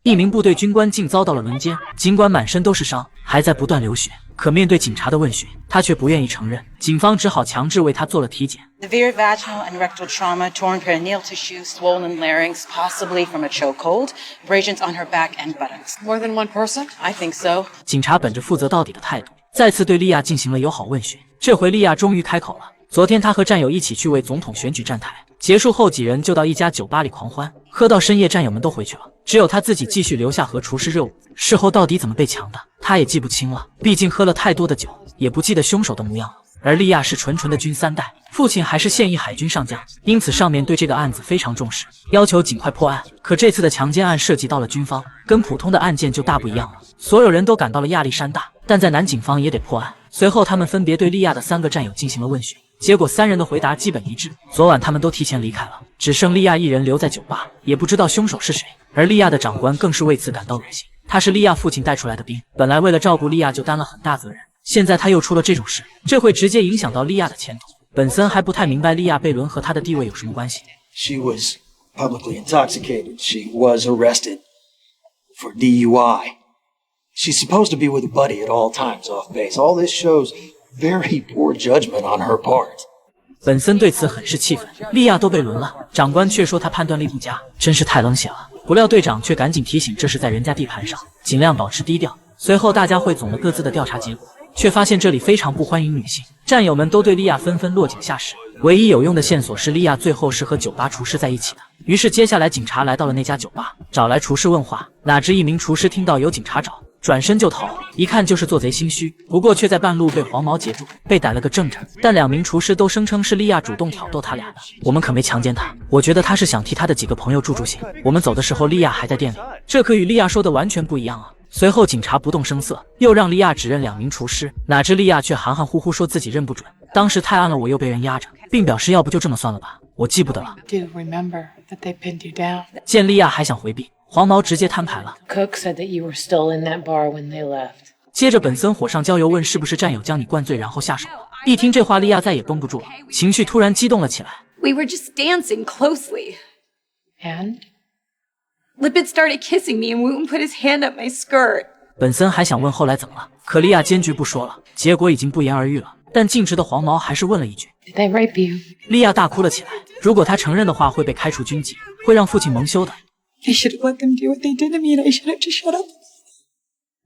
一名部队军官竟遭到了轮奸，尽管满身都是伤，还在不断流血。可面对警察的问询，他却不愿意承认。警方只好强制为他做了体检。Severe vaginal and rectal trauma, torn perineal tissue, swollen larynx, possibly from a chokehold, abrasions on her back and buttocks. More than one person? I think so. 警察本着负责到底的态度，再次对莉亚进行了友好问询。这回莉亚终于开口了。昨天他和战友一起去为总统选举站台，结束后几人就到一家酒吧里狂欢，喝到深夜，战友们都回去了，只有他自己继续留下和厨师热舞。事后到底怎么被抢的，他也记不清了，毕竟喝了太多的酒，也不记得凶手的模样了。而莉亚是纯纯的军三代，父亲还是现役海军上将，因此上面对这个案子非常重视，要求尽快破案。可这次的强奸案涉及到了军方，跟普通的案件就大不一样了。所有人都赶到了亚历山大，但在南警方也得破案。随后他们分别对莉亚的3个战友进行了问询，结果3人的回答基本一致。昨晚他们都提前离开了，只剩莉亚一人留在酒吧，也不知道凶手是谁。而莉亚的长官更是为此感到恶心，他是莉亚父亲带出来的兵，本来为了照顾莉亚就担了很大责任，现在他又出了这种事，这会直接影响到莉亚的前途。本森还不太明白莉亚被轮和他的地位有什么关系。 She was publicly intoxicated. She was arrested for DUI. She's supposed to be with a buddy at all times off base. All this shows very poor judgment on her part. 本森对此很是气愤，莉亚都被轮了，长官却说他判断力不佳，真是太冷血了。不料队长却赶紧提醒这是在人家地盘上，尽量保持低调。随后大家汇总了各自的调查结果，却发现这里非常不欢迎女性，战友们都对莉亚纷纷落井下石。唯一有用的线索是莉亚最后是和酒吧厨师在一起的。于是接下来警察来到了那家酒吧，找来厨师问话，哪知一名厨师听到有警察找，转身就逃，一看就是做贼心虚，不过却在半路被黄毛截住，被逮了个正着。但2名厨师都声称是莉亚主动挑逗他俩的，我们可没强奸他，我觉得他是想替他的几个朋友助兴。我们走的时候，莉亚还在店里，这可与莉亚说的完全不一样啊。随后警察不动声色，又让莉亚指认2名厨师，哪知莉亚却含含糊糊说自己认不准，当时太暗了，我又被人压着，并表示要不就这么算了吧，我记不得了。见莉亚还想回避，黄毛直接摊牌了。Cook said that you were still in that bar when they left. 接着本森火上浇油，问是不是战友将你灌醉然后下手了。一听这话，莉亚再也绷不住了，情绪突然激动了起来。We were just dancing closely. And? Lipid started kissing me and Wooten put his hand up my skirt. 本森还想问后来怎么了，可莉亚坚决不说了，结果已经不言而喻了。但尽职的黄毛还是问了一句 Did they rape you? 莉亚大哭了起来，如果她承认的话会被开除军籍，会让父亲蒙羞的。 I should have let them do what they did to me and I should have just shut up.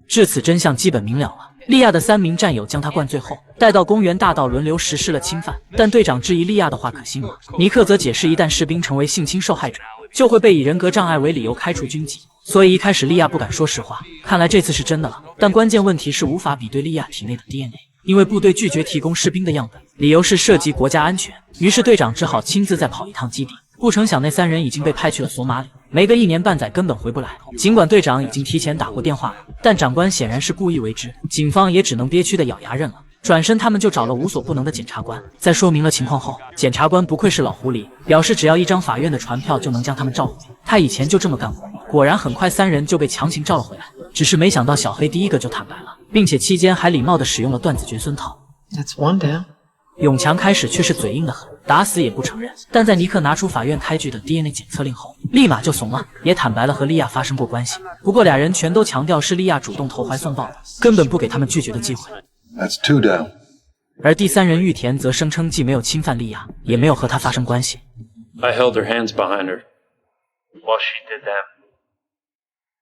至此真相基本明了了。莉亚的3名战友将她灌醉后带到公园大道轮流实施了侵犯，但队长质疑莉亚的话可信吗？尼克则解释一旦士兵成为性侵受害者，就会被以人格障碍为理由开除军籍，所以一开始莉亚不敢说实话，看来这次是真的了。但关键问题是无法比对莉亚体内的 DNA， 因为部队拒绝提供士兵的样本，理由是涉及国家安全。于是队长只好亲自再跑一趟基地，不成想那3人已经被派去了索马里，没个1年半载根本回不来。尽管队长已经提前打过电话了，但长官显然是故意为之，警方也只能憋屈的咬牙认了。转身他们就找了无所不能的检察官，在说明了情况后，检察官不愧是老狐狸，表示只要1张法院的传票就能将他们召回。他以前就这么干过，果然很快3人就被强行召了回来。只是没想到小黑第一个就坦白了，并且期间还礼貌地使用了断子绝孙套。 That's one down. 永强开始却是嘴硬得很，打死也不承认。但在尼克拿出法院开具的 DNA 检测令后，立马就怂了，也坦白了和莉亚发生过关系。不过2人全都强调是莉亚主动投怀送抱的，根本不给他们拒绝的机会。 That's 2 down. 而第3人玉田则声称既没有侵犯莉亚，也没有和她发生关系。 I held her hands behind her while she did that.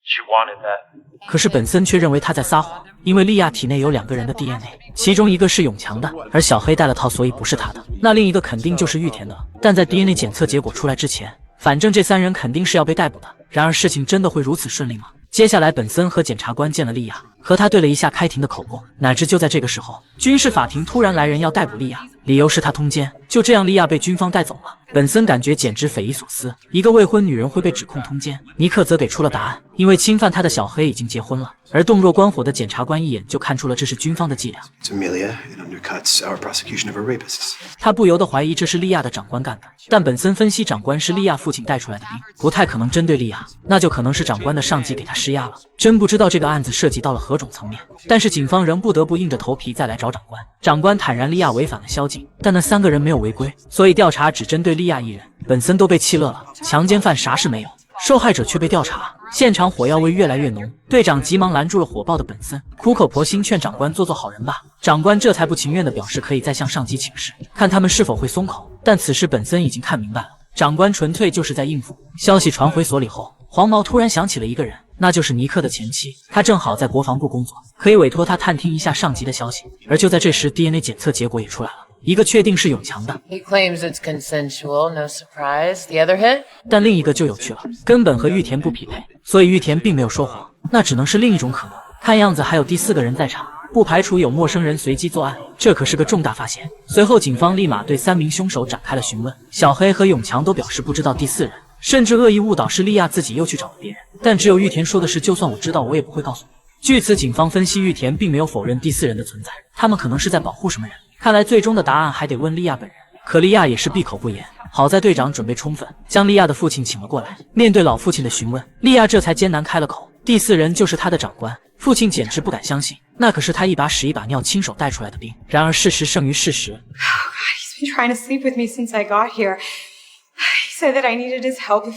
She wanted that. 可是本森却认为他在撒谎，因为莉亚体内有2个人的 DNA， 其中一个是永强的，而小黑戴了套，所以不是他的。那另一个肯定就是玉田的。但在 DNA 检测结果出来之前，反正这3人肯定是要被逮捕的。然而事情真的会如此顺利吗？接下来本森和检察官见了莉亚，和他对了一下开庭的口供。哪知就在这个时候，军事法庭突然来人要逮捕莉亚，理由是她通奸。就这样，莉亚被军方带走了。本森感觉简直匪夷所思，一个未婚女人会被指控通奸。尼克则给出了答案，因为侵犯他的小黑已经结婚了。而洞若观火的检察官一眼就看出了这是军方的伎俩。It's Amelia. It undercuts our prosecution of her rapists. 他不由得怀疑这是莉亚的长官干的，但本森分析长官是莉亚父亲带出来的兵，不太可能针对莉亚，那就可能是长官的上级给他施压了。真不知道这个案子涉及到了何种层面，但是警方仍不得不硬着头皮再来找长官。长官坦然莉亚违反了宵禁，但那3个人没有违规，所以调查只针对莉亚一人。本森都被气乐了，强奸犯啥事没有，受害者却被调查，现场火药味越来越浓。队长急忙拦住了火爆的本森，苦口婆心劝长官做好人吧。长官这才不情愿地表示可以再向上级请示，看他们是否会松口。但此时本森已经看明白了，长官纯粹就是在应付。消息传回所里后，黄毛突然想起了一个人，那就是尼克的前妻，她正好在国防部工作，可以委托他探听一下上级的消息。而就在这时 ，DNA 检测结果也出来了，一个确定是永强的， He claims it's consensual, no surprise. The other hit? 但另一个就有趣了，根本和玉田不匹配，所以玉田并没有说谎，那只能是另一种可能。看样子还有第4个人在场，不排除有陌生人随机作案，这可是个重大发现。随后警方立马对3名凶手展开了询问，小黑和永强都表示不知道第4人，甚至恶意误导是莉亚自己又去找了别人。但只有玉田说的是，就算我知道，我也不会告诉你。据此，警方分析玉田并没有否认第4人的存在，他们可能是在保护什么人。看来最终的答案还得问莉亚本人，可莉亚也是闭口不言。好在队长准备充分，将莉亚的父亲请了过来。面对老父亲的询问，莉亚这才艰难开了口，第4人就是他的长官。父亲简直不敢相信，那可是他一把屎一把尿亲手带出来的兵。然而事实胜于事实。 He's been trying to sleep with me since I got here. He said that I needed his help if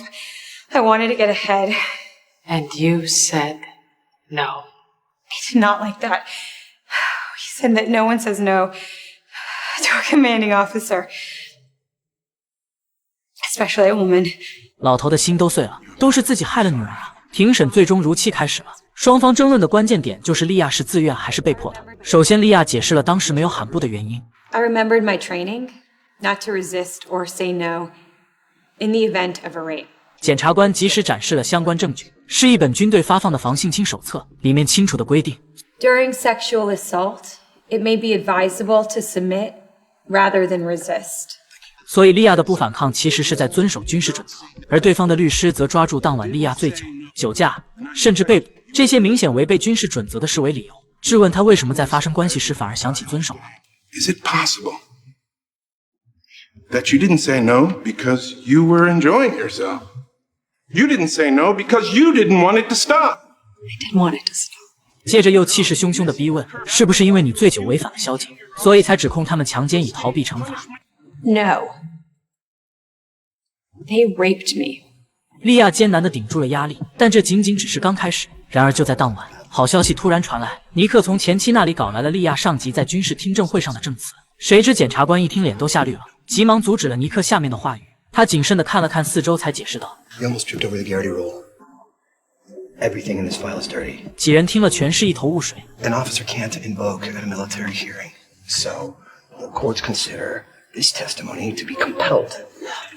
I wanted to get ahead. And you said no. He did not like that. He said that no one says no to a commanding officer, especially a woman. 老头的心都碎了，都是自己害了女儿啊！庭审最终如期开始了，双方争论的关键点就是莉亚是自愿还是被迫的。首先，莉亚解释了当时没有喊不的原因。 I remembered my training, not to resist or say no in the event of a rape. 检察官及时展示了相关证据，是一本军队发放的防性侵手册，里面清楚的规定 During sexual assault, it may be advisable to submit rather than resist. 所以莉亚的不反抗其实是在遵守军事准则，而对方的律师则抓住当晚莉亚醉酒、酒驾，甚至被捕这些明显违背军事准则的事为理由，质问他为什么在发生关系时反而想起遵守了。 Is it possible that you didn't say no because you were enjoying yourself? You didn't say no because you didn't want it to stop. I didn't want it to stop. 接着又气势汹汹地逼问，是不是因为你醉酒违反了宵禁，所以才指控他们强奸以逃避惩罚？ No. They raped me. 莉亚艰难地顶住了压力，但这仅仅只是刚开始。然而就在当晚，好消息突然传来，尼克从前妻那里搞来了莉亚上级在军事听证会上的证词。谁知检察官一听脸都吓绿了，急忙阻止了尼克下面的话语。他谨慎地看了看四周，才解释道 You almost tripped over the Garrity rule. Everything in this file is dirty. 几人听了全是一头雾水。 An officer can't invoke at a military hearing. So, the courts consider this testimony to be compelled,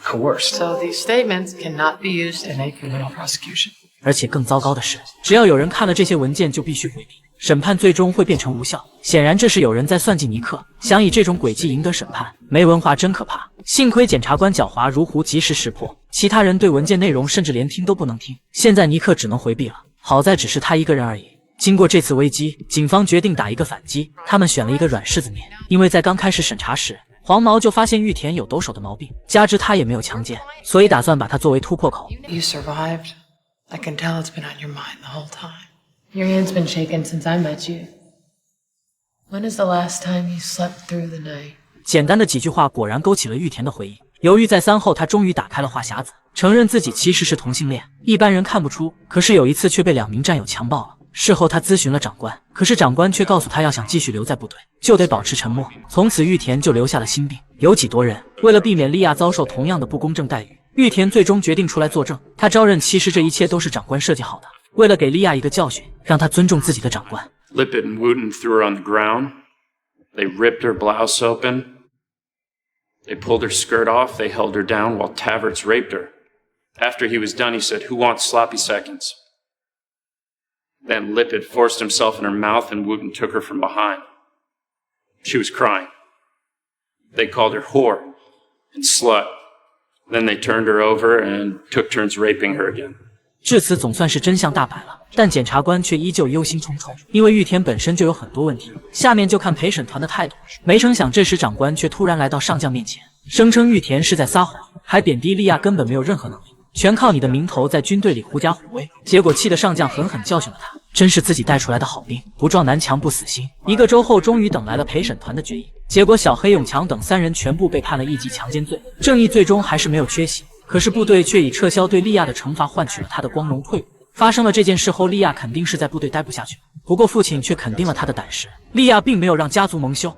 coerced. So these statements cannot be used in a criminal prosecution. 而且更糟糕的是，只要有人看了这些文件，就必须回避，审判最终会变成无效。显然，这是有人在算计尼克，想以这种诡计赢得审判。没文化真可怕。幸亏检察官狡猾如狐，及时识破，其他人对文件内容甚至连听都不能听。现在尼克只能回避了，好在只是他一个人而已。经过这次危机，警方决定打一个反击，他们选了一个软柿子面，因为在刚开始审查时，黄毛就发现玉田有抖手的毛病，加之他也没有强奸，所以打算把他作为突破口。 You survived. I can tell it's been on your mind the whole time. Your hand's been shaking since I met you. When is the last time you slept through the night? 简单的几句话果然勾起了玉田的回忆。犹豫再三后，他终于打开了话匣子，承认自己其实是同性恋。一般人看不出，可是有一次却被2名战友强暴了。事后他咨询了长官，可是长官却告诉他，要想继续留在部队，就得保持沉默。从此玉田就留下了心病。有几多人为了避免莉亚遭受同样的不公正待遇，玉田最终决定出来作证。他招认，其实这一切都是长官设计好的，为了给莉亚一个教训，让她尊重自己的长官。 Lippett and Wooten threw her on the ground. They ripped her blouse open. They pulled her skirt off. They held her down while Taverts raped her. After he was done, he said, "Who wants sloppy seconds?" Then Lippett forced himself in her mouth and Wooten took her from behind. She was crying. They called her whore and slut. Then they turned her over and took turns raping her again. 至此总算是真相大白了，但检察官却依旧忧心忡忡，因为玉田本身就有很多问题。下面就看陪审团的态度。没成想，这时长官却突然来到上将面前，声称玉田是在撒谎，还贬低莉亚根本没有任何能力，全靠你的名头在军队里狐假虎威。结果气得上将狠狠教训了他，真是自己带出来的好兵，不撞南墙不死心。1个周后，终于等来了陪审团的决议。结果小黑、永强等3人全部被判了1级强奸罪，正义最终还是没有缺席。可是部队却以撤销对莉亚的惩罚换取了她的光荣退伍。发生了这件事后，莉亚肯定是在部队待不下去。不过父亲却肯定了他的胆识，莉亚并没有让家族蒙羞。